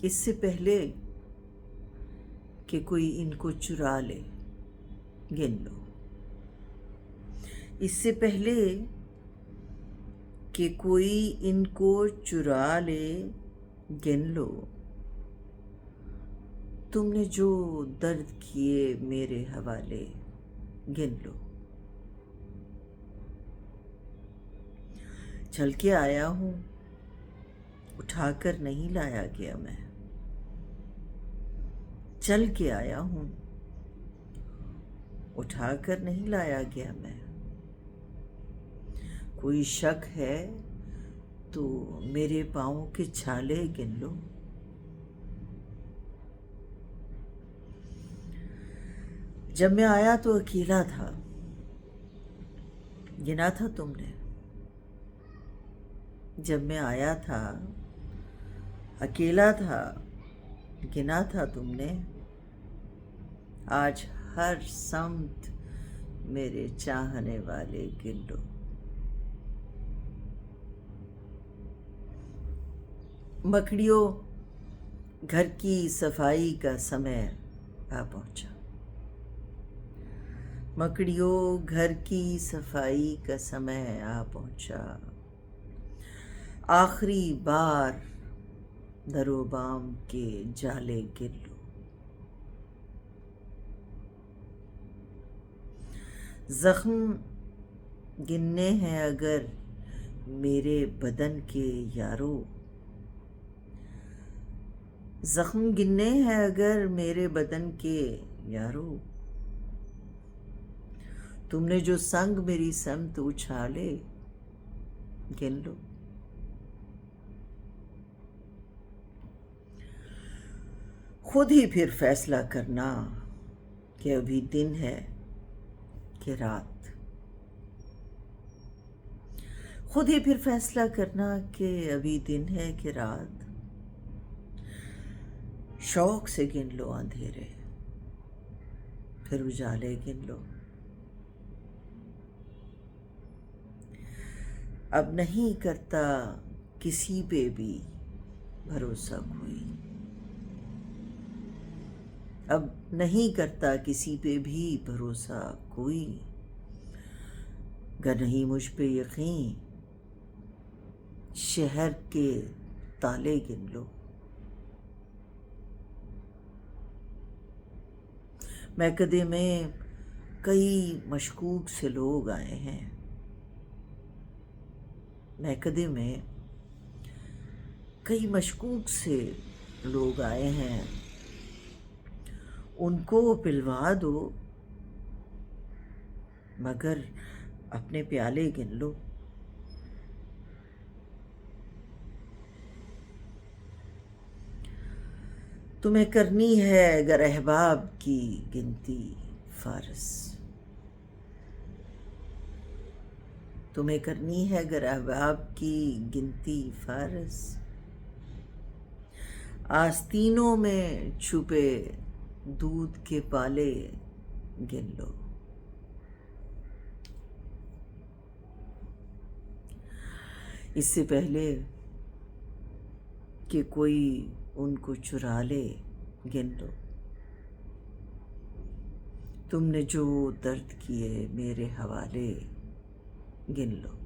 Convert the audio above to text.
اس سے پہلے کہ کوئی ان کو چرا لے، گن لو۔ اس سے پہلے کہ کوئی ان کو چرا لے، گن لو۔ تم نے جو درد کیے میرے حوالے، گن لو۔ چل کے آیا ہوں، اٹھا کر نہیں لایا گیا میں۔ چل کے آیا ہوں، اٹھا کر نہیں لایا گیا میں۔ کوئی شک ہے تو میرے پاؤں کے چھالے گن لو۔ جب میں آیا تو اکیلا تھا، گنا تھا تم نے۔ جب میں آیا تھا اکیلا تھا، گنا تھا تم نے۔ آج ہر سمت میرے چاہنے والے گن لو۔ مکڑیوں، گھر کی صفائی کا سمے آ پہنچا۔ مکڑیوں، گھر کی صفائی کا سمے آ پہنچا۔ آخری بار در و بام کے جالے گن لو۔ زخم گننے ہیں اگر میرے بدن کے یارو، زخم گننے ہیں اگر میرے بدن کے یارو، تم نے جو سنگ میری سمت اچھالے، گن لو۔ خود ہی پھر فیصلہ کرنا کہ ابھی دن ہے کہ رات۔ خود ہی پھر فیصلہ کرنا کہ ابھی دن ہے کہ رات۔ شوق سے گن لو اندھیرے، پھر اجالے گن لو۔ اب نہیں کرتا کسی پہ بھی بھروسہ کوئی، اب نہیں کرتا کسی پہ بھی بھروسہ کوئی، گر نہیں مجھ پہ یقین، شہر کے تالے گن لو۔ میکدے میں کئی مشکوک سے لوگ آئے ہیں، میکدے میں کئی مشکوک سے لوگ آئے ہیں، ان کو پلوا دو مگر اپنے پیالے گن لو۔ تمہیں کرنی ہے اگر احباب کی گنتی فارس، تمہیں کرنی ہے اگر احباب کی گنتی فارس، آستینوں میں چھپے دودھ کے پالے گن لو۔ اس سے پہلے کہ کوئی ان کو چرا لے، گن لو۔ تم نے جو درد کیے میرے حوالے، گن لو۔